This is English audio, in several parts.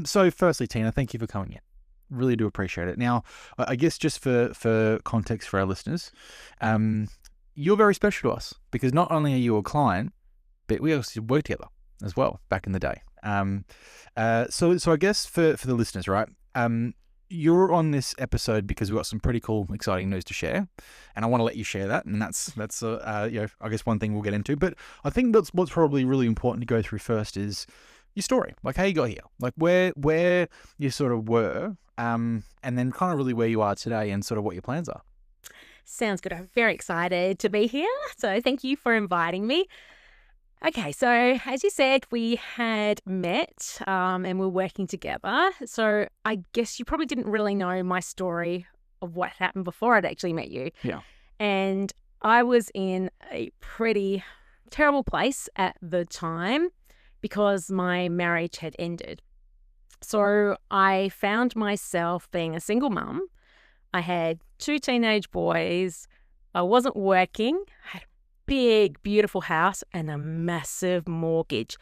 So firstly, Tina, thank you for coming in. Really do appreciate it. Now, I guess just for context for our listeners, you're very special to us because not only are you a client, but we also worked together as well back in the day. So I guess for the listeners, right? You're on this episode because we've got some pretty cool, exciting news to share, and I want to let you share that. And that's I guess one thing we'll get into. But I think that's what's probably really important to go through first is your story, like how you got here, like where you sort of were, and then kind of really where you are today, and sort of what your plans are. Sounds good. I'm very excited to be here. So thank you for inviting me. Okay, so as you said, we had met and we're working together. So I guess you probably didn't really know my story of what happened before I'd actually met you. Yeah. And I was in a pretty terrible place at the time because my marriage had ended. So I found myself being a single mum. I had 2 teenage boys. I wasn't working. I had a big, beautiful house and a massive mortgage.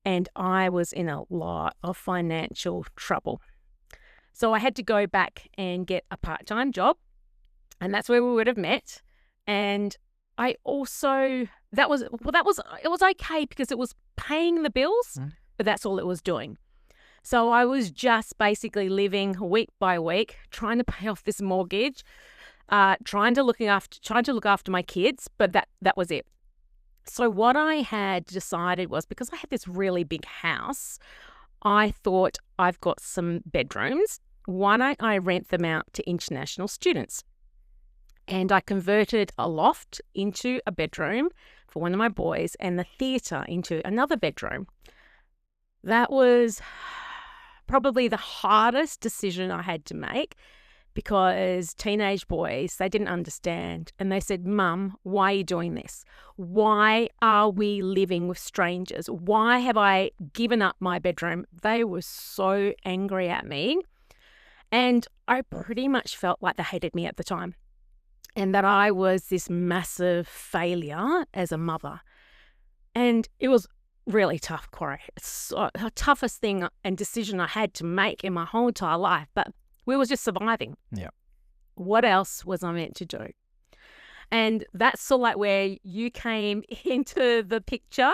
And I was in a lot of financial trouble. So I had to go back and get a part-time job. And that's where we would have met. And I also, it was okay because it was paying the bills, but that's all it was doing. So I was just basically living week by week, trying to pay off this mortgage, trying to look after my kids, but that was it. So what I had decided was, because I had this really big house, I thought I've got some bedrooms. Why don't I rent them out to international students? And I converted a loft into a bedroom for one of my boys and the theatre into another bedroom. That was probably the hardest decision I had to make because teenage boys, they didn't understand. And they said, "Mum, why are you doing this? Why are we living with strangers? Why have I given up my bedroom?" They were so angry at me. And I pretty much felt like they hated me at the time and that I was this massive failure as a mother. And it was really tough, Corey. It's the toughest thing and decision I had to make in my whole entire life, but we were just surviving. Yeah. What else was I meant to do? And that's sort of like where you came into the picture.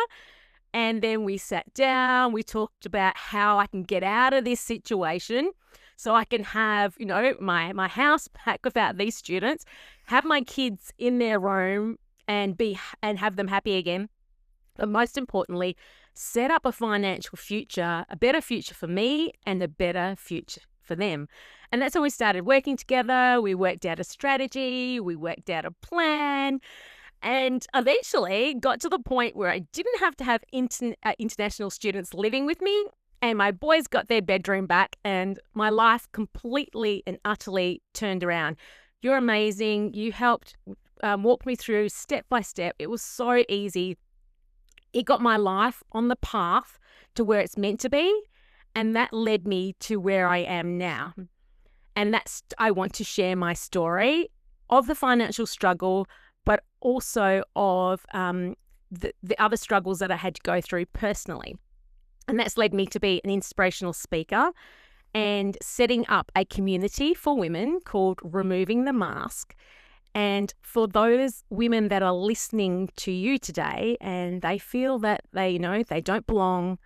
And then we sat down, we talked about how I can get out of this situation so I can have, my house back without these students, have my kids in their room and have them happy again. But most importantly, set up a financial future, a better future for me and a better future for them. And that's when we started working together. We worked out a strategy, we worked out a plan, and eventually got to the point where I didn't have to have international students living with me, and my boys got their bedroom back, and my life completely and utterly turned around. You're amazing. You helped walk me through step by step. It was so easy. It got my life on the path to where it's meant to be, and that led me to where I am now. And I want to share my story of the financial struggle, but also of the other struggles that I had to go through personally. And that's led me to be an inspirational speaker and setting up a community for women called Removing the Mask. And for those women that are listening to you today and they feel that they don't belong,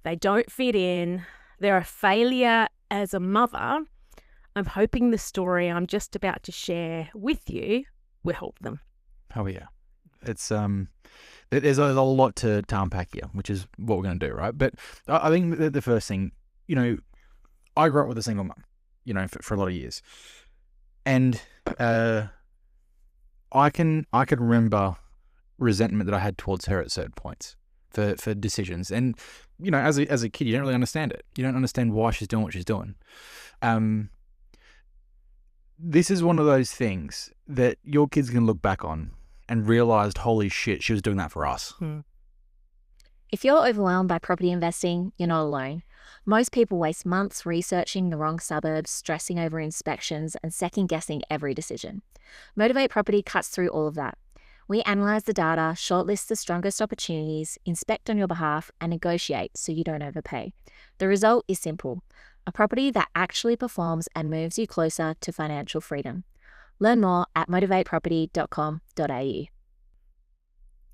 they don't fit in, they're a failure as a mother, I'm hoping the story I'm just about to share with you will help them. Oh yeah, it's there's a lot to unpack here, which is what we're going to do, right? But I think the first thing, I grew up with a single mum, for a lot of years, and I can remember resentment that I had towards her at certain points for decisions, and as a kid, you don't really understand it. You don't understand why she's doing what she's doing. This is one of those things that your kids can look back on and realized, holy shit, she was doing that for us. If you're overwhelmed by property investing, you're not alone. Most people waste months researching the wrong suburbs, stressing over inspections, and second-guessing every decision. Motivate Property cuts through all of that. We analyze the data, shortlist the strongest opportunities, inspect on your behalf, and negotiate so you don't overpay. The result is simple: a property that actually performs and moves you closer to financial freedom. Learn more at motivateproperty.com.au.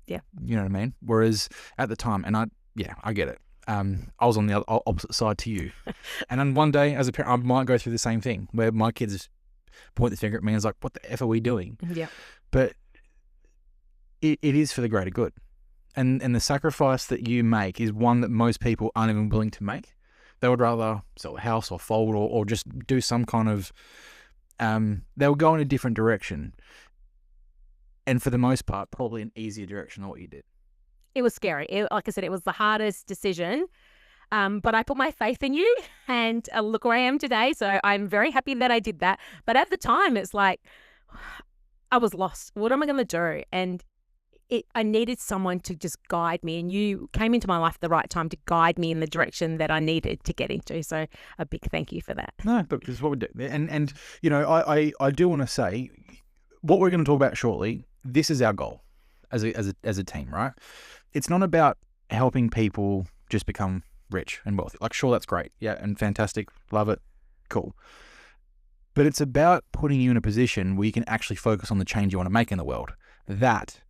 Yeah. You know what I mean? Whereas at the time, and I get it. I was on the opposite side to you. And then one day as a parent, I might go through the same thing where my kids point the finger at me and it's like, what the F are we doing? Yeah. But it is for the greater good. And the sacrifice that you make is one that most people aren't even willing to make. They would rather sell a house or fold or just do some kind of, they'll go in a different direction. And for the most part, probably an easier direction than what you did. It was scary. Like I said, it was the hardest decision. But I put my faith in you and look where I am today. So I'm very happy that I did that. But at the time, it's like I was lost. What am I going to do? And I needed someone to just guide me. And you came into my life at the right time to guide me in the direction that I needed to get into. So a big thank you for that. No, look, this is what we do. And you know, I do want to say what we're going to talk about shortly. This is our goal as a team, right? It's not about helping people just become rich and wealthy. Like, sure, that's great. Yeah, and fantastic. Love it. Cool. But it's about putting you in a position where you can actually focus on the change you want to make in the world. That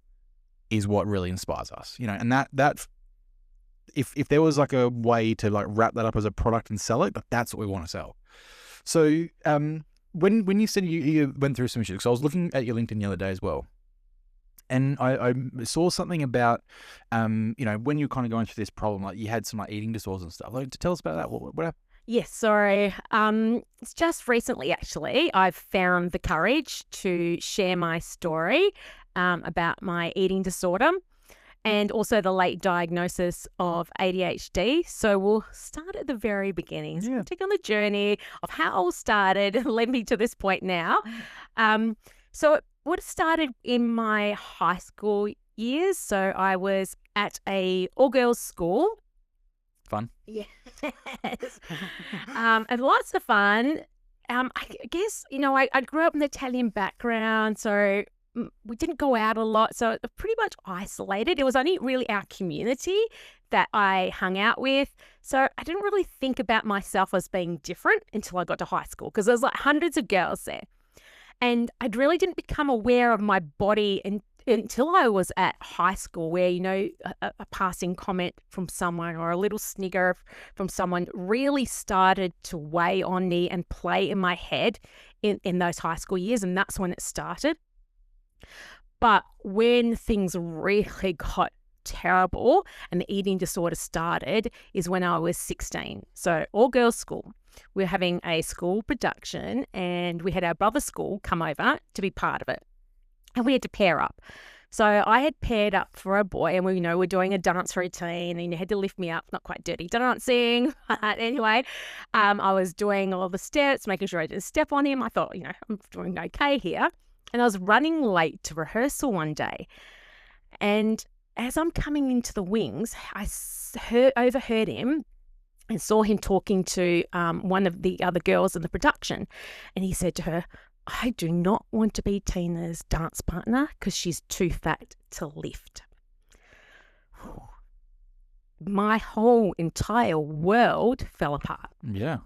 is what really inspires us, you know, and that if there was like a way to like wrap that up as a product and sell it, but that's what we want to sell. So when you said you went through some issues, because I was looking at your LinkedIn the other day as well, and I saw something about you know, when you're kind of going through this problem, like you had some like eating disorders and stuff. Like, to tell us about that. What happened? Yes, sorry. It's just recently, actually, I've found the courage to share my story about my eating disorder and also the late diagnosis of ADHD. So we'll start at the very beginning. So we'll take on the journey of how it all started and led me to this point now. So it would have started in my high school years. So I was at a all-girls school. Fun. Yes. And lots of fun. I guess, you know, I grew up in the Italian background, so we didn't go out a lot. So pretty much isolated. It was only really our community that I hung out with. So I didn't really think about myself as being different until I got to high school, because there was like hundreds of girls there. And I really didn't become aware of my body until I was at high school, where, you know, a passing comment from someone or a little snigger from someone really started to weigh on me and play in my head in those high school years. And that's when it started. But when things really got terrible and the eating disorder started is when I was 16. So all girls school. We were having a school production and we had our brother's school come over to be part of it. And we had to pair up. So I had paired up for a boy, and we're doing a dance routine, and he had to lift me up, not quite dirty dancing. But anyway, I was doing all the steps, making sure I didn't step on him. I thought, you know, I'm doing okay here. And I was running late to rehearsal one day. And as I'm coming into the wings, I overheard him and saw him talking to one of the other girls in the production. And he said to her, "I do not want to be Tina's dance partner because she's too fat to lift." My whole entire world fell apart. Yeah.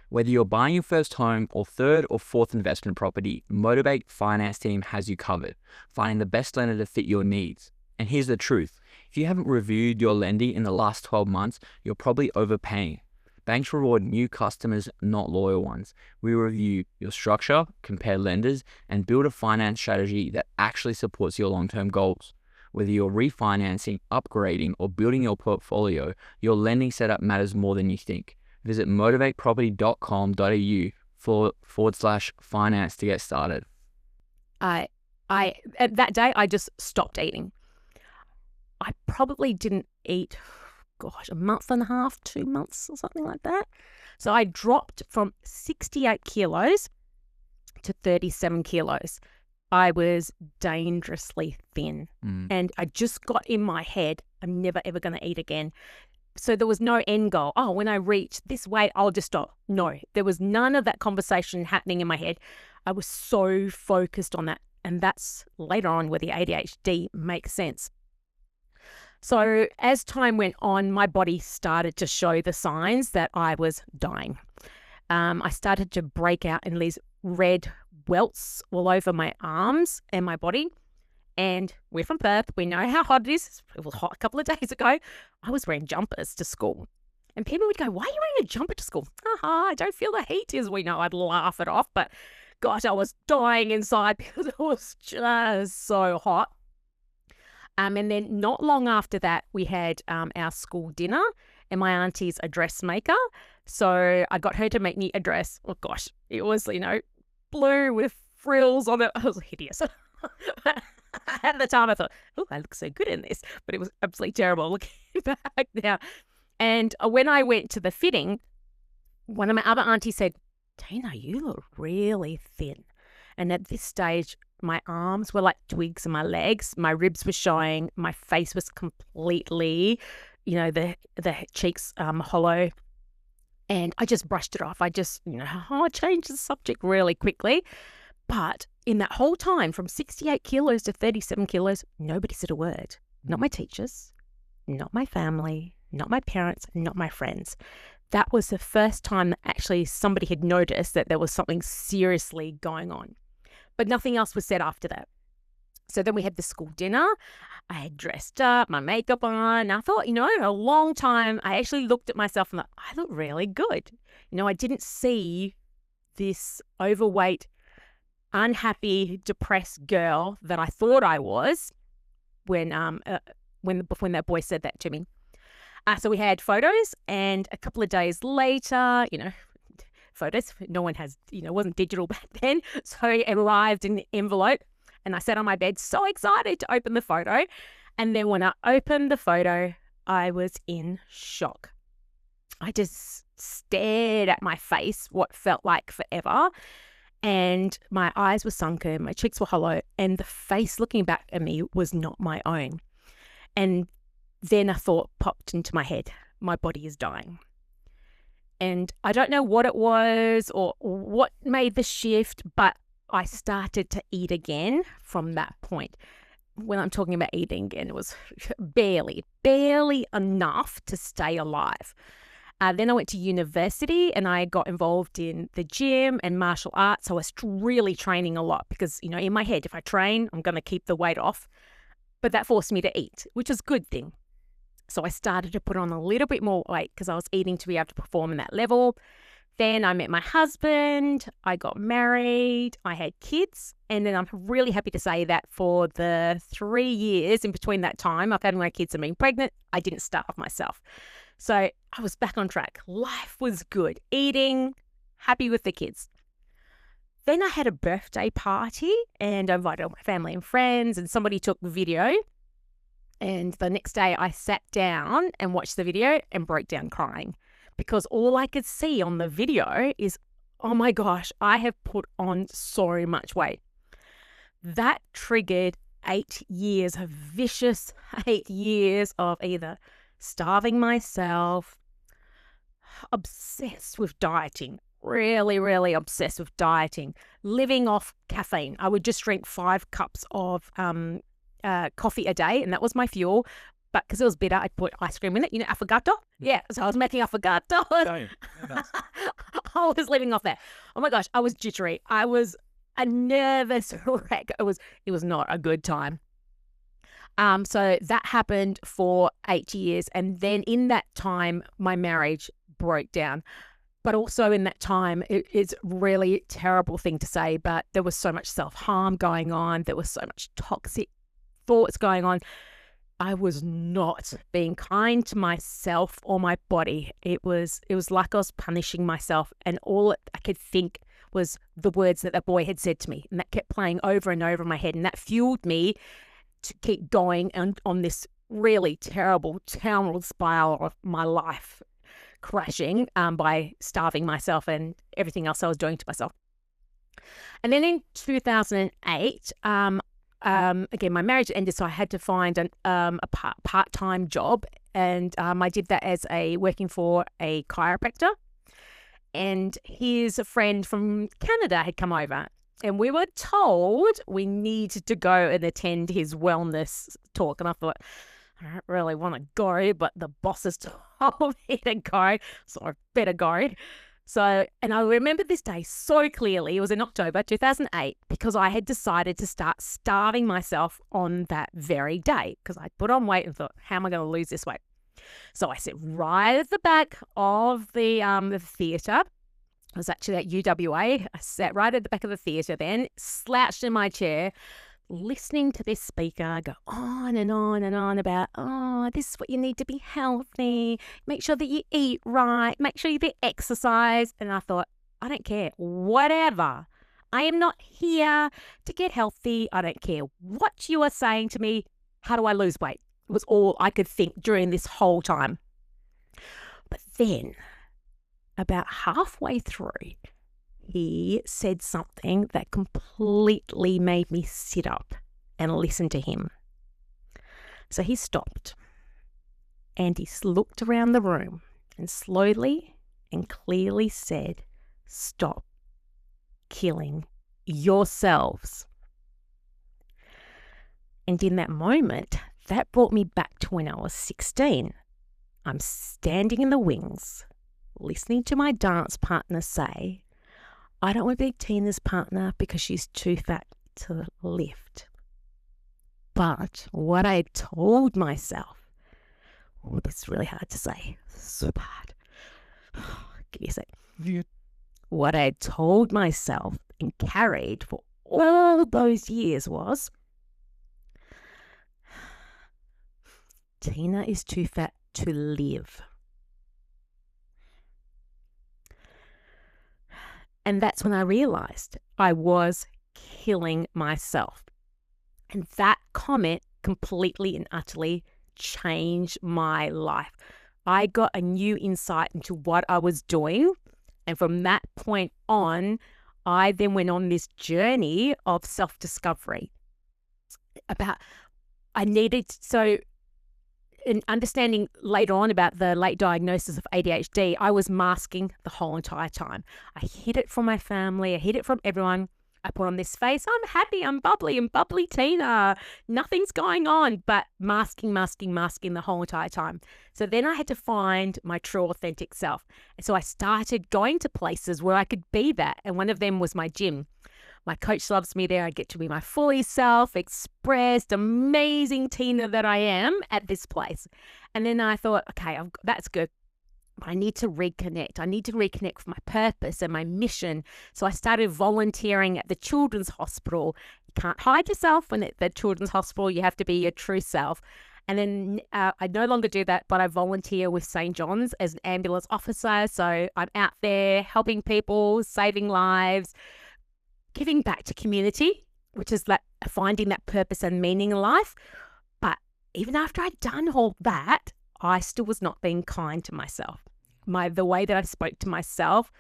Whether you're buying your first home or third or fourth investment property, Motivate Finance Team has you covered, finding the best lender to fit your needs. And here's the truth. If you haven't reviewed your lending in the last 12 months, you're probably overpaying. Banks reward new customers, not loyal ones. We review your structure, compare lenders, and build a finance strategy that actually supports your long-term goals. Whether you're refinancing, upgrading, or building your portfolio, your lending setup matters more than you think. Visit motivateproperty.com.au/finance to get started. At that day, I just stopped eating. I probably didn't eat, a month and a half, 2 months or something like that. So I dropped from 68 kilos to 37 kilos. I was dangerously thin. And I just got in my head, I'm never, ever going to eat again. So there was no end goal. Oh, when I reach this weight, I'll just stop. No, there was none of that conversation happening in my head. I was so focused on that And that's later on where the ADHD makes sense. So as time went on, my body started to show the signs that I was dying. I started to break out in these red welts all over my arms and my body. And we're from Perth. We know how hot it is. It was hot a couple of days ago. I was wearing jumpers to school. And people would go, why are you wearing a jumper to school? I don't feel the heat. As we know, I'd laugh it off. But gosh, I was dying inside because it was just so hot. And then not long after that, we had our school dinner, and my auntie's a dressmaker. So I got her to make me a dress. Oh gosh, it was, blue with frills on it. It was hideous. At the time I thought, oh, I look so good in this. But it was absolutely terrible looking back now. And when I went to the fitting, one of my other aunties said, Tina, you look really thin. And at this stage, my arms were like twigs and my legs, my ribs were showing, my face was completely, the cheeks hollow. And I just brushed it off. I just, I changed the subject really quickly. But in that whole time, from 68 kilos to 37 kilos, nobody said a word. Not my teachers, not my family, not my parents, not my friends. That was the first time that actually somebody had noticed that there was something seriously going on. But nothing else was said after that. So then we had the school dinner. I had dressed up, my makeup on. And I thought, a long time, I actually looked at myself and thought, I look really good. I didn't see this overweight, unhappy, depressed girl that I thought I was when that boy said that to me. So we had photos, and a couple of days later, photos, no one has, wasn't digital back then. So it arrived in the envelope, and I sat on my bed so excited to open the photo. And then when I opened the photo, I was in shock. I just stared at my face, what felt like forever. And my eyes were sunken, my cheeks were hollow, and the face looking back at me was not my own. And then a thought popped into my head, my body is dying. And I don't know what it was or what made the shift, but I started to eat again from that point. When I'm talking about eating again, it was barely enough to stay alive. Then I went to university and I got involved in the gym and martial arts. So I was really training a lot because, in my head, if I train, I'm going to keep the weight off. But that forced me to eat, which is a good thing. So I started to put on a little bit more weight because I was eating to be able to perform in that level. Then I met my husband, I got married, I had kids. And then I'm really happy to say that for the 3 years in between that time, I've had my kids and been pregnant, I didn't starve myself. So I was back on track. Life was good. Eating, happy with the kids. Then I had a birthday party and I invited all my family and friends, and somebody took the video. And the next day I sat down and watched the video and broke down crying because all I could see on the video is, oh my gosh, I have put on so much weight. That triggered 8 years of vicious 8 years of either starving myself, obsessed with dieting, really obsessed with dieting, living off caffeine. I would just drink 5 cups of coffee a day, and that was my fuel. But because it was bitter, I'd put ice cream in it. Affogato? Yeah, so I was making affogato. I was living off that. Oh my gosh, I was jittery. I was a nervous wreck. It was not a good time. So that happened for 8 years. And then in that time, my marriage broke down. But also in that time, it's really a terrible thing to say, but there was so much self-harm going on. There was so much toxic thoughts going on. I was not being kind to myself or my body. It was like I was punishing myself, and all I could think was the words that boy had said to me, and that kept playing over and over in my head, and that fueled me to keep going on this really terrible downward spiral of my life crashing by starving myself and everything else I was doing to myself. And then in 2008, again, my marriage ended, so I had to find a part-time job, and I did that as working for a chiropractor. And his friend from Canada had come over And we were told we needed to go and attend his wellness talk. And I thought, I don't really want to go, but the bosses told me to go, so I better go. So, and I remember this day so clearly. It was in October 2008 because I had decided to start starving myself on that very day because I put on weight and thought, how am I going to lose this weight? So I sat right at the back of the theatre. I was actually at UWA. I sat right at the back of the theatre then, slouched in my chair, listening to this speaker go on and on and on about, this is what you need to be healthy. Make sure that you eat right. Make sure you do exercise. And I thought, I don't care. Whatever. I am not here to get healthy. I don't care what you are saying to me. How do I lose weight? It was all I could think during this whole time. But then, about halfway through, he said something that completely made me sit up and listen to him. So he stopped and he looked around the room and slowly and clearly said, "Stop killing yourselves." And in that moment, that brought me back to when I was 16. I'm standing in the wings, listening to my dance partner say, "I don't want to be Tina's partner because she's too fat to lift." But what I told myself, this is really hard to say, so bad. Give me a sec. Yeah. What I told myself and carried for all those years was, Tina is too fat to live. And that's when I realized I was killing myself. And that comment completely and utterly changed my life. I got a new insight into what I was doing. And from that point on, I then went on this journey of self-discovery in understanding later on about the late diagnosis of ADHD, I was masking the whole entire time. I hid it from my family. I hid it from everyone. I put on this face. I'm happy. I'm bubbly Tina. Nothing's going on, but masking the whole entire time. So then I had to find my true authentic self. And so I started going to places where I could be that. And one of them was my gym. My coach loves me there. I get to be my fully self-expressed, amazing Tina that I am at this place. And then I thought, okay, that's good. But I need to reconnect. I need to reconnect with my purpose and my mission. So I started volunteering at the Children's Hospital. You can't hide yourself when at the Children's Hospital. You have to be your true self. And then I no longer do that, but I volunteer with St. John's as an ambulance officer. So I'm out there helping people, saving lives, giving back to community, which is like finding that purpose and meaning in life. But even after I'd done all that, I still was not being kind to myself. The way that I spoke to myself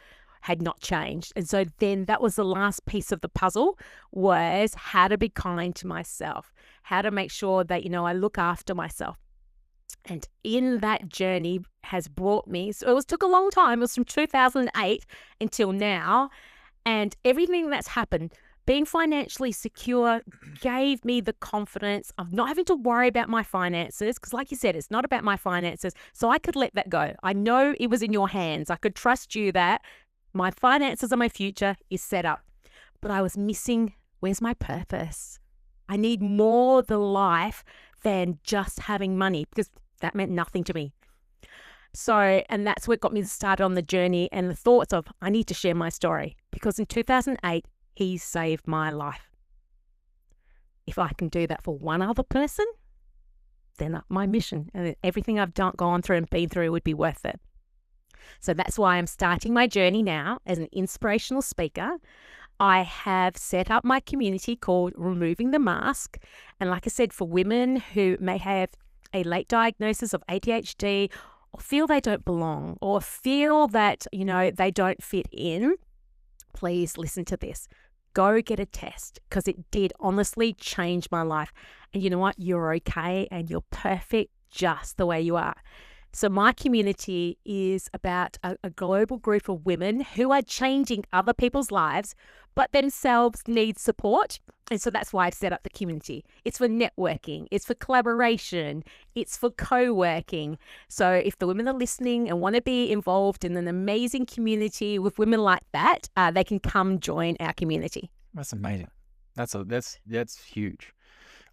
had not changed. And so then that was the last piece of the puzzle, was how to be kind to myself, how to make sure that, I look after myself. And in that journey has brought me, so took a long time. It was from 2008 until now. And everything that's happened, being financially secure, gave me the confidence of not having to worry about my finances. Because like you said, it's not about my finances. So I could let that go. I know it was in your hands. I could trust you that my finances and my future is set up. But I was missing, where's my purpose? I need more the life than just having money, because that meant nothing to me. So, and that's what got me started on the journey and the thoughts of, I need to share my story, because in 2008, he saved my life. If I can do that for one other person, then my mission and everything I've gone through and been through would be worth it. So that's why I'm starting my journey now as an inspirational speaker. I have set up my community called Removing the Mask. And like I said, for women who may have a late diagnosis of ADHD, or feel they don't belong, or feel that, they don't fit in, please listen to this. Go get a test, because it did honestly change my life. And you know what? You're okay and you're perfect just the way you are. So my community is about a global group of women who are changing other people's lives, but themselves need support. And so that's why I've set up the community. It's for networking, it's for collaboration, it's for co-working. So if the women are listening and want to be involved in an amazing community with women like that, they can come join our community. That's amazing. That's huge.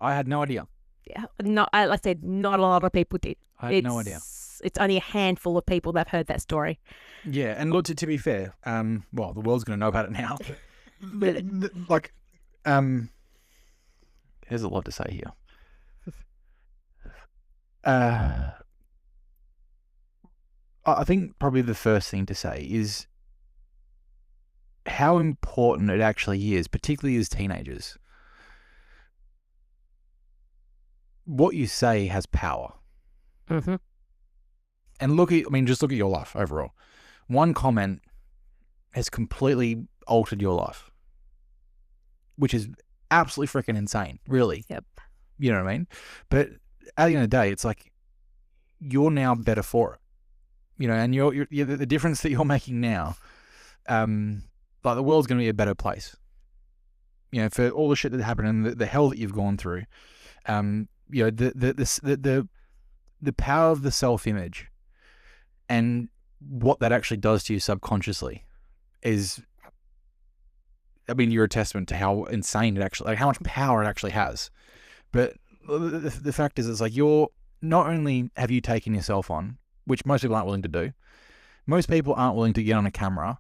I had no idea. Yeah, like I said, not a lot of people did. I had no idea. It's only a handful of people that have heard that story. Yeah, and look, to be fair, well, the world's going to know about it now. Like, there's a lot to say here. I think probably the first thing to say is how important it actually is, particularly as teenagers. What you say has power. Mm-hmm. And just look at your life overall. One comment has completely altered your life, which is absolutely freaking insane, really. Yep. You know what I mean? But at the end of the day, it's like you're now better for it. You know, and you're the difference that you're making now, like the world's going to be a better place. You know, for all the shit that happened and the hell that you've gone through. You know, the power of the self-image and what that actually does to you subconsciously is, I mean, you're a testament to how insane it actually, like how much power it actually has. But the fact is, it's like not only have you taken yourself on, which most people aren't willing to do. Most people aren't willing to get on a camera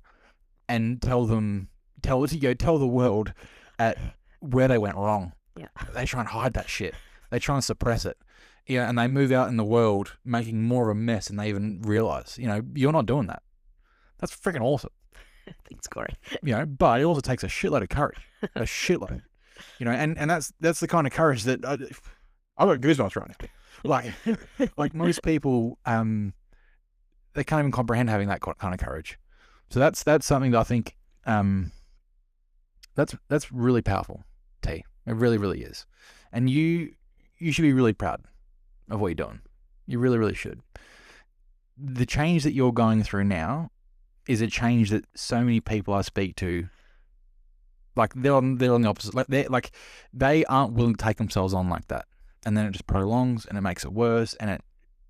and tell the world at where they went wrong. Yeah. They try and hide that shit. They try and suppress it. Yeah, and they move out in the world making more of a mess than they even realize. You know, you're not doing that. That's freaking awesome. Thanks, Corey. You know, but it also takes a shitload of courage. A shitload. You know, and that's the kind of courage that I've got goosebumps right now. Like most people, they can't even comprehend having that kind of courage. So that's something that I think that's really powerful, T. It really, really is. And you should be really proud of what you're doing. You really, really should. The change that you're going through now is a change that so many people I speak to, like they're on the opposite. They aren't willing to take themselves on like that, and then it just prolongs and it makes it worse, and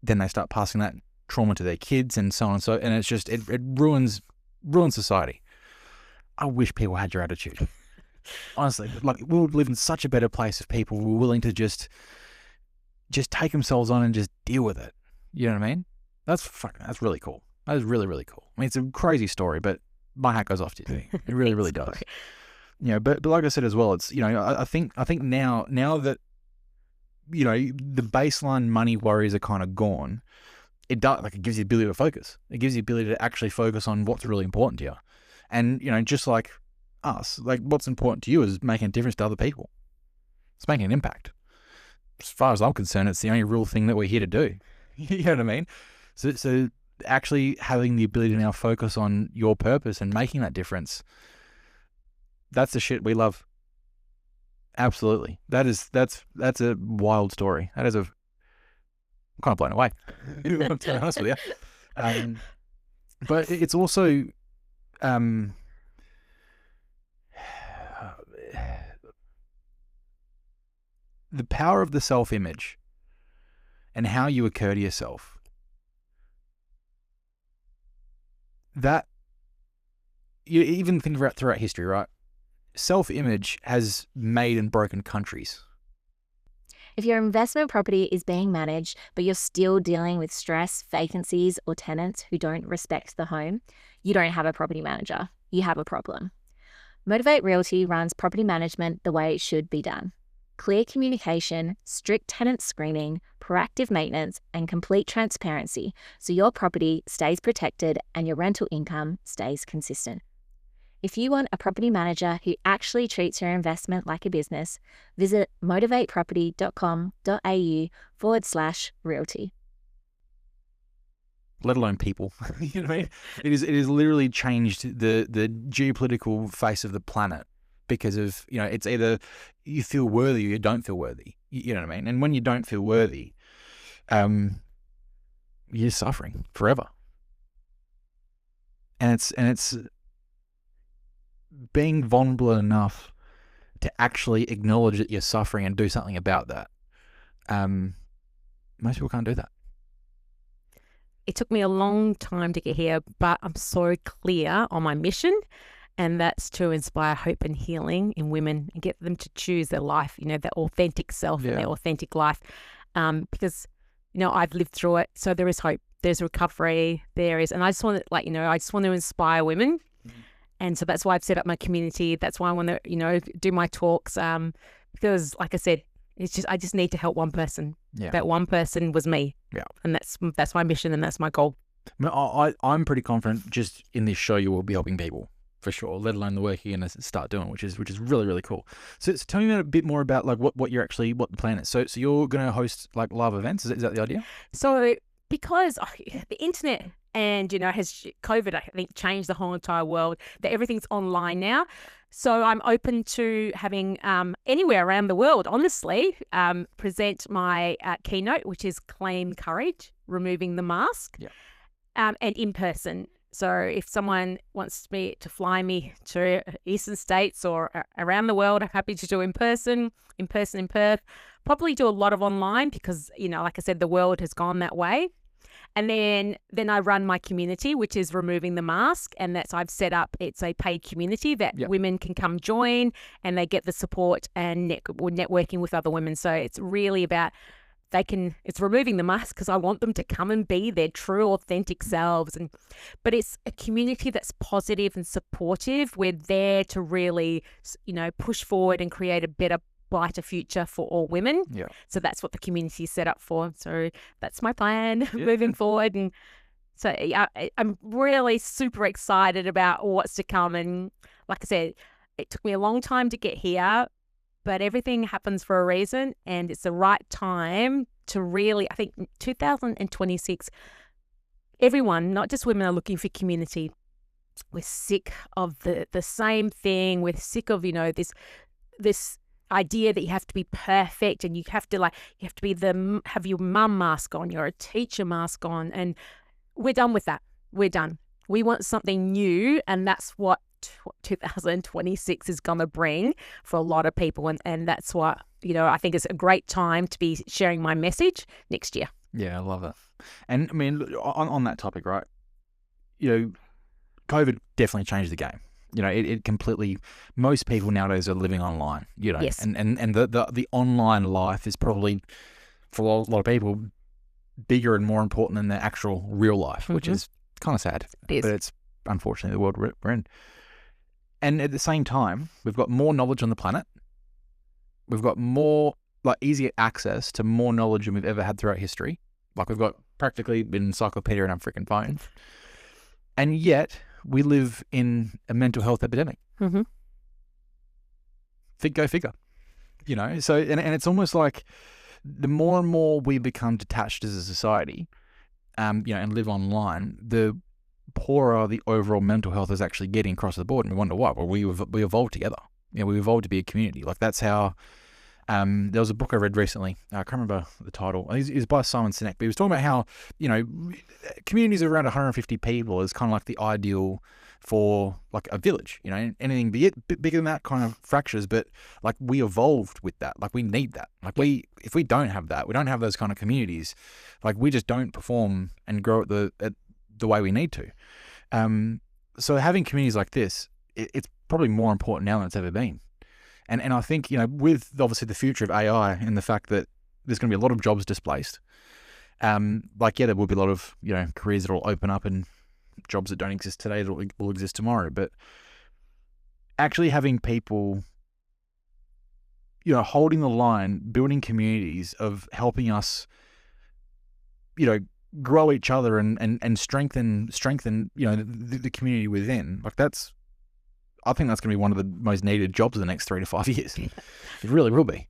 then they start passing that trauma to their kids and so on and so, and it's just it ruins society. I wish people had your attitude. Honestly, like we would live in such a better place if people were willing to just take themselves on and just deal with it. You know what I mean? That's really cool. That is really, really cool. I mean, it's a crazy story, but my hat goes off to you. It really, really does. You know, but like I said as well, it's, you know, I think now that, you know, the baseline money worries are kind of gone, it gives you the ability to focus. It gives you the ability to actually focus on what's really important to you. And, you know, just like us, like what's important to you is making a difference to other people. It's making an impact. As far as I'm concerned, it's the only real thing that we're here to do. You know what I mean? So actually having the ability to now focus on your purpose and making that difference, that's the shit we love. Absolutely. That's a wild story. I'm kind of blown away. To be honest with you. But it's also the power of the self-image and how you occur to yourself. That you even think about throughout history, right? Self-image has made and broken countries. If your investment property is being managed, but you're still dealing with stress, vacancies, or tenants who don't respect the home, you don't have a property manager. You have a problem. Motivate Realty runs property management the way it should be done. Clear communication, strict tenant screening, proactive maintenance, and complete transparency so your property stays protected and your rental income stays consistent. If you want a property manager who actually treats your investment like a business, visit motivateproperty.com.au/realty. Let alone people. You know what I mean? It is literally changed the geopolitical face of the planet because of, you know, it's either you feel worthy or you don't feel worthy. You know what I mean? And when you don't feel worthy, you're suffering forever. And it's being vulnerable enough to actually acknowledge that you're suffering and do something about that. Most people can't do that. It took me a long time to get here, but I'm so clear on my mission, and that's to inspire hope and healing in women and get them to choose their life, their authentic self and their authentic life. Because, I've lived through it. So there is hope. There's recovery. There is. And I just want to, I just want to inspire women. Mm-hmm. And so that's why I've set up my community. That's why I want to, do my talks. Because like I said, I just need to help one person. Yeah. That one person was me. Yeah. And that's my mission and that's my goal. I'm pretty confident just in this show you will be helping people for sure, let alone the work you're going to start doing, which is really, really cool. So tell me a bit more about like what the plan is. So you're going to host like live events. Is that the idea? So because the internet and, has COVID, I think, changed the whole entire world, that everything's online now. So I'm open to having anywhere around the world, honestly, present my keynote, which is Claim Courage, Removing the Mask, and in person. So if someone wants me to fly me to Eastern States or around the world, I'm happy to do in person in Perth. Probably do a lot of online because, like I said, the world has gone that way. And then I run my community, which is Removing the Mask. And I've set up, it's a paid community that women can come join and they get the support and networking with other women. So it's really about, it's removing the mask because I want them to come and be their true, authentic selves. But it's a community that's positive and supportive. We're there to really, push forward and create a better, brighter future for all women. Yeah. So that's what the community is set up for. So that's my plan moving forward. And so I'm really super excited about what's to come. And like I said, it took me a long time to get here, but everything happens for a reason. And it's the right time to really, I think 2026, everyone, not just women, are looking for community. We're sick of the same thing. We're sick of, this idea that you have to be perfect and you have to have your mum mask on, you're a teacher mask on, and we're done with that. We're done. We want something new, and that's what 2026 is going to bring for a lot of people, and that's what I think is a great time to be sharing my message next year. Yeah, I love that. And I mean, on that topic, right? COVID definitely changed the game. It completely, most people nowadays are living online, Yes. and the online life is probably, for a lot of people, bigger and more important than the actual real life, which is kind of sad. It is. But it's unfortunately the world we're in. And at the same time, we've got more knowledge on the planet. We've got more, easier access to more knowledge than we've ever had throughout history. We've got practically an encyclopedia on our freaking phone. And yet, we live in a mental health epidemic. Mm-hmm. Go figure. So, and it's almost like the more and more we become detached as a society, and live online, the poorer the overall mental health is actually getting across the board. And we wonder why. Well, we evolved together. We evolved to be a community. That's how. There was a book I read recently. I can't remember the title. It was by Simon Sinek, but he was talking about how, communities of around 150 people is kind of like the ideal for a village, anything bigger than that kind of fractures, but we evolved with that. We need that. If we don't have that, we don't have those kind of communities, we just don't perform and grow at the way we need to. So having communities like this, it's probably more important now than it's ever been. And I think, with obviously the future of AI and the fact that there's going to be a lot of jobs displaced, there will be a lot of, careers that will open up and jobs that don't exist today that will exist tomorrow. But actually having people, holding the line, building communities of helping us, grow each other and strengthen, the community within, I think that's going to be one of the most needed jobs in the next 3 to 5 years. It really will be.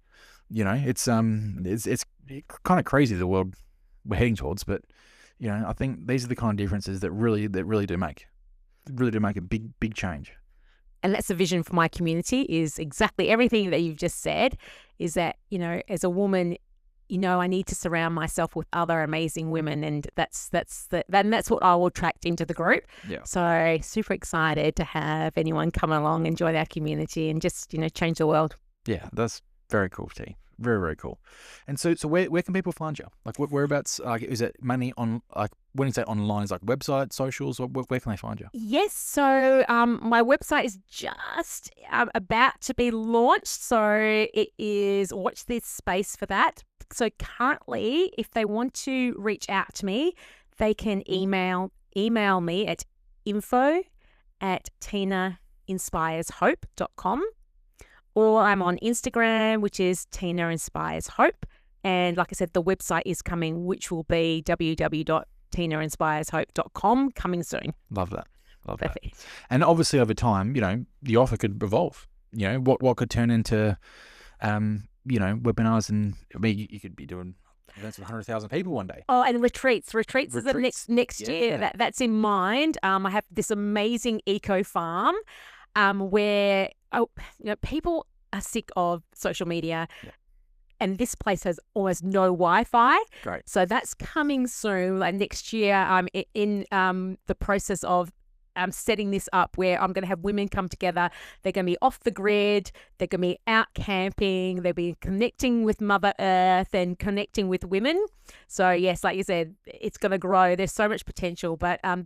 It's kind of crazy the world we're heading towards, but I think these are the kind of differences that really do make a big change. And that's the vision for my community, is exactly everything that you've just said, is that, as a woman, I need to surround myself with other amazing women, and that's what I will attract into the group. Yeah. So super excited to have anyone come along and join our community and just change the world. Yeah, that's very cool, T. Very, very cool. And so where can people find you? Like, whereabouts? Like, is it mainly on, like, when you say online, is like website, socials, or where can they find you? Yes, so my website is just about to be launched, so it is, watch this space for that. So currently, if they want to reach out to me, they can email me at info@tinainspireshope.com, or I'm on Instagram, which is Tina Inspires Hope. And like I said, the website is coming, which will be www.tinainspireshope.com, coming soon. Love that. Love that. Perfect. And obviously over time, the offer could evolve. What could turn into, webinars, and I mean, you could be doing events with 100,000 people one day. Oh, and retreats. Retreats is the next Yeah. year. That's in mind. I have this amazing eco farm, where people are sick of social media. Yeah. And this place has almost no Wi-Fi. Great. So that's coming soon. Like next year, I'm in the process of setting this up, where I'm going to have women come together. They're going to be off the grid. They're going to be out camping. They'll be connecting with Mother Earth and connecting with women. So yes, like you said, it's going to grow. There's so much potential. But I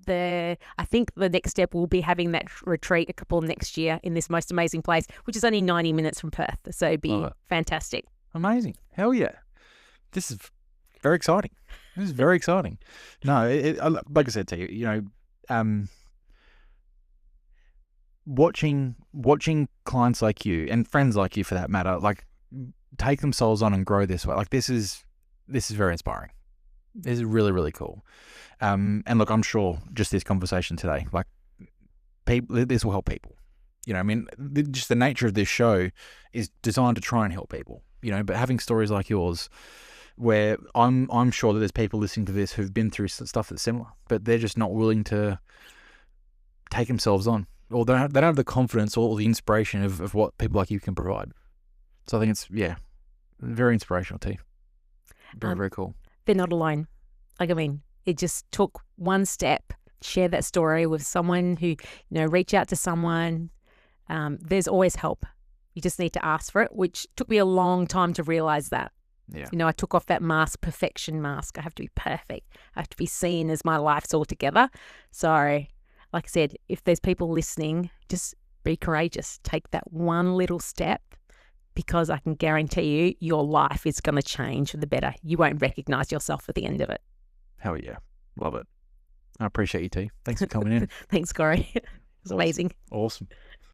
think the next step will be having that retreat a couple next year in this most amazing place, which is only 90 minutes from Perth. So it'd be fantastic. Amazing. Hell yeah. This is very exciting. This is very exciting. No, like I said to you, watching clients like you and friends like you, for that matter, like, take themselves on and grow this way. Like, this is very inspiring. This is really, really cool. And look, I'm sure just this conversation today, like, this will help people. I mean, just the nature of this show is designed to try and help people. But having stories like yours, where I'm sure that there's people listening to this who've been through stuff that's similar, but they're just not willing to take themselves on, or they don't have the confidence or the inspiration of what people like you can provide. So I think it's, very inspirational, T. Very, very cool. They're not alone. It just took one step. Share that story with someone who, reach out to someone. There's always help. You just need to ask for it, which took me a long time to realize that. Yeah. I took off that perfection mask. I have to be perfect. I have to be seen as my life's all together. So, like I said, if there's people listening, just be courageous. Take that one little step, because I can guarantee you your life is going to change for the better. You won't recognize yourself at the end of it. Hell yeah. Love it. I appreciate you, T. Thanks for coming in. Thanks, Corey. It was amazing. Awesome.